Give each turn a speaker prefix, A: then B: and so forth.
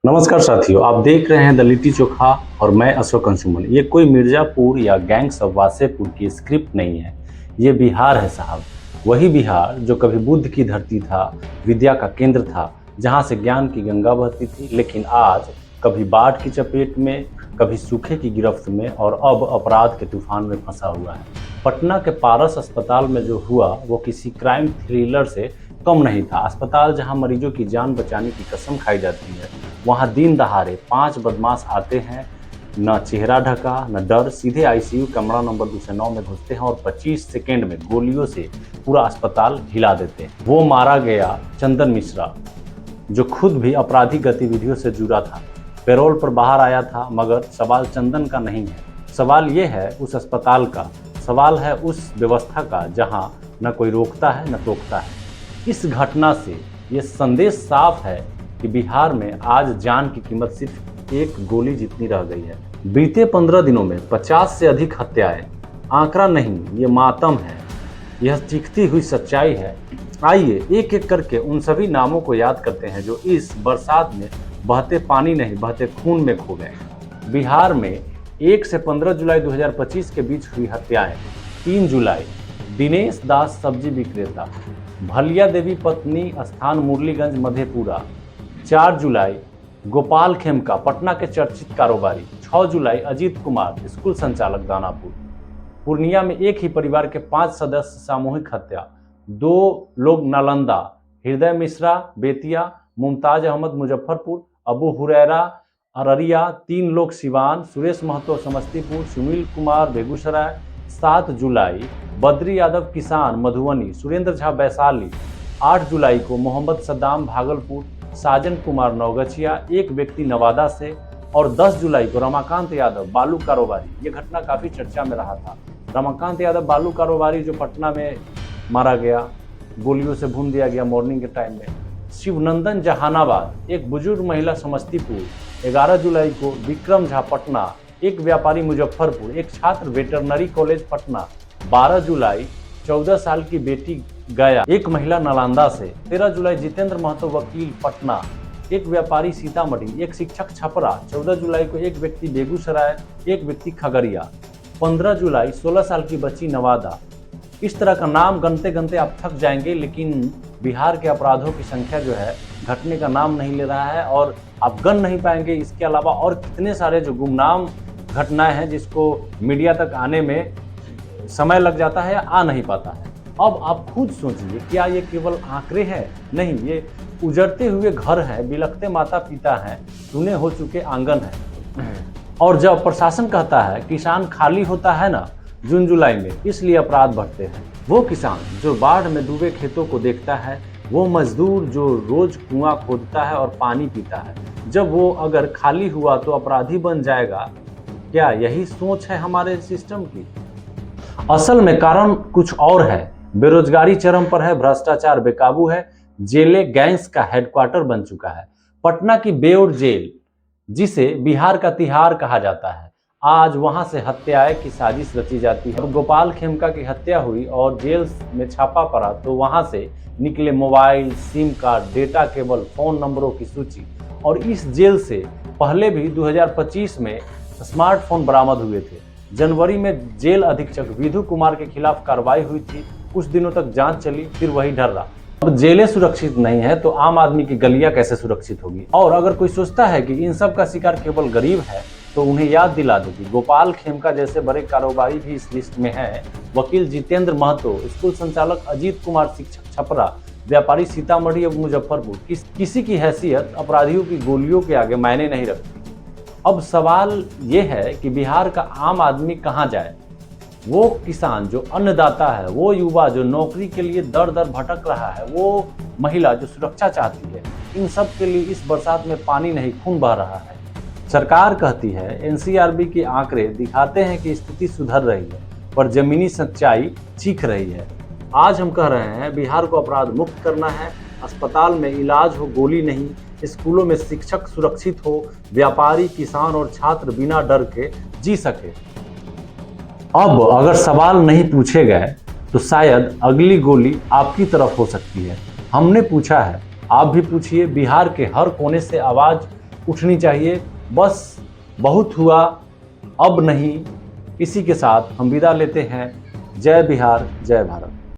A: नमस्कार साथियों, आप देख रहे हैं द लिट्टी चोखा और मैं अशोक अंशुमन। ये कोई मिर्जापुर या गैंग्स ऑफ वासेपुर की स्क्रिप्ट नहीं है। ये बिहार है साहब। वही बिहार जो कभी बुद्ध की धरती था, विद्या का केंद्र था, जहाँ से ज्ञान की गंगा बहती थी, लेकिन आज कभी बाढ़ की चपेट में, कभी सूखे की गिरफ्त में और अब अपराध के तूफान में फंसा हुआ है। पटना के पारस अस्पताल में जो हुआ वो किसी क्राइम थ्रिलर से कम नहीं था। अस्पताल जहां मरीजों की जान बचाने की कसम खाई जाती है, वहां दिन दहाड़े 5 बदमाश आते हैं, न चेहरा ढका न डर, सीधे आईसीयू कमरा नंबर 209 में घुसते हैं और 25 सेकेंड में गोलियों से पूरा अस्पताल हिला देते हैं। वो मारा गया चंदन मिश्रा, जो खुद भी आपराधिक गतिविधियों से जुड़ा था, पैरोल पर बाहर आया था। मगर सवाल चंदन का नहीं है, सवाल ये है उस अस्पताल का, सवाल है उस व्यवस्था का जहां न कोई रोकता है न टोकता है। इस घटना से ये संदेश साफ है कि बिहार में आज जान की कीमत सिर्फ एक गोली जितनी रह गई है। बीते 15 दिनों में 50 से अधिक हत्याएं, आंकड़ा नहीं, ये मातम है, यह चीखती हुई सच्चाई है। आइए एक एक करके उन सभी नामों को याद करते हैं जो इस बरसात में बहते पानी नहीं बहते खून में खो गए। बिहार में 1 से 15 जुलाई 2025 के बीच हुई हत्याएं। 3 जुलाई दिनेश दास सब्जी विक्रेता, भलिया देवी पत्नी, स्थान मुरलीगंज मधेपुरा। 4 जुलाई गोपाल खेमका, पटना के चर्चित कारोबारी। 6 जुलाई अजीत कुमार, स्कूल संचालक दानापुर। पूर्णिया में एक ही परिवार के 5 सदस्य सामूहिक हत्या। 2 लोग नालंदा, हृदय मिश्रा बेतिया, मुमताज अहमद मुजफ्फरपुर, अबू हुरैरा अररिया। 3 लोग सिवान, सुरेश महतो समस्तीपुर, सुनील कुमार बेगूसराय। 7 जुलाई बद्री यादव किसान मधुबनी, सुरेंद्र झा वैशाली। 8 जुलाई को मोहम्मद सद्दाम भागलपुर, साजन कुमार नौगछिया, एक व्यक्ति नवादा से। और 10 जुलाई को रमाकांत यादव बालू कारोबारी। ये घटना काफी चर्चा में रहा था। रमाकांत यादव बालू कारोबारी जो पटना में मारा गया, गोलियों से भून दिया गया मॉर्निंग के टाइम में। शिवनंदन जहानाबाद, एक बुजुर्ग महिला समस्तीपुर। 11 जुलाई को विक्रम झा पटना, एक व्यापारी मुजफ्फरपुर, एक छात्र वेटरनरी कॉलेज पटना। 12 जुलाई 14 साल की बेटी गया, एक महिला नालंदा से। 13 जुलाई जितेंद्र महतो वकील पटना, एक व्यापारी सीतामढ़ी, एक शिक्षक छपरा। 14 जुलाई को एक व्यक्ति बेगूसराय, एक व्यक्ति खगड़िया। 15 जुलाई 16 साल की बच्ची नवादा। इस तरह का नाम गनते गनते आप थक जाएंगे, लेकिन बिहार के अपराधों की संख्या जो है घटने का नाम नहीं ले रहा है और आप गन नहीं पाएंगे। इसके अलावा और कितने सारे जो गुमनाम घटनाएं हैं जिसको मीडिया तक आने में समय लग जाता है या आ नहीं पाता है। अब आप खुद सोचिए, क्या ये केवल आंकड़े हैं? नहीं, ये उजड़ते हुए घर हैं, बिलखते माता पिता हैं, सुने हो चुके आंगन हैं। और जब प्रशासन कहता है किसान खाली होता है ना जून जुलाई में, इसलिए अपराध बढ़ते हैं। वो किसान जो बाढ़ में डूबे खेतों को देखता है, वो मजदूर जो रोज कुआं खोदता है और पानी पीता है, जब वो अगर खाली हुआ तो अपराधी बन जाएगा, क्या यही सोच है हमारे सिस्टम की? असल में कारण कुछ और है। बेरोजगारी चरम पर है, भ्रष्टाचार बेकाबू है, जेलें गैंग्स का हेडक्वार्टर बन चुका है। पटना की बेउर जेल, जिसे बिहार का तिहाड़ कहा जाता है, आज वहां से हत्याएं की साजिश रची जाती है। अब गोपाल खेमका की हत्या हुई और जेल में छापा पड़ा तो वहां से निकले mobile, SIM card, data cable, phone नंबरों की सूची। और इस जेल से पहले भी 2025 में स्मार्टफोन बरामद हुए थे। जनवरी में जेल अधीक्षक विधु कुमार के खिलाफ कार्रवाई हुई थी। कुछ दिनों तक जांच चली, फिर वही ढर्रा। अब जेलें सुरक्षित नहीं है तो आम आदमी की गलियां कैसे सुरक्षित होगी? और अगर कोई सोचता है कि इन सब का शिकार केवल गरीब है, तो उन्हें याद दिला दो कि गोपाल खेमका जैसे बड़े कारोबारी भी इस लिस्ट में हैं। वकील जितेंद्र महतो, स्कूल संचालक अजीत कुमार, शिक्षक छपरा, व्यापारी सीतामढ़ी और मुजफ्फरपुर। किसी की हैसियत अपराधियों की गोलियों के आगे मायने नहीं रखती। अब सवाल ये है कि बिहार का आम आदमी कहाँ जाए? वो किसान जो अन्नदाता है, वो युवा जो नौकरी के लिए दर दर भटक रहा है, वो महिला जो सुरक्षा चाहती है, इन सब के लिए इस बरसात में पानी नहीं खून बह रहा है। सरकार कहती है, एनसीआरबी के आंकड़े दिखाते हैं कि स्थिति सुधर रही है, पर जमीनी सच्चाई चीख रही है। आज हम कह रहे हैं बिहार को अपराध मुक्त करना है। अस्पताल में इलाज हो, गोली नहीं। स्कूलों में शिक्षक सुरक्षित हो, व्यापारी, किसान और छात्र बिना डर के जी सके। अब अगर सवाल नहीं पूछे गए तो शायद अगली गोली आपकी तरफ हो सकती है। हमने पूछा है, आप भी पूछिए। बिहार के हर कोने से आवाज उठनी चाहिए। बस बहुत हुआ, अब नहीं। इसी के साथ हम विदा लेते हैं। जय बिहार, जय भारत।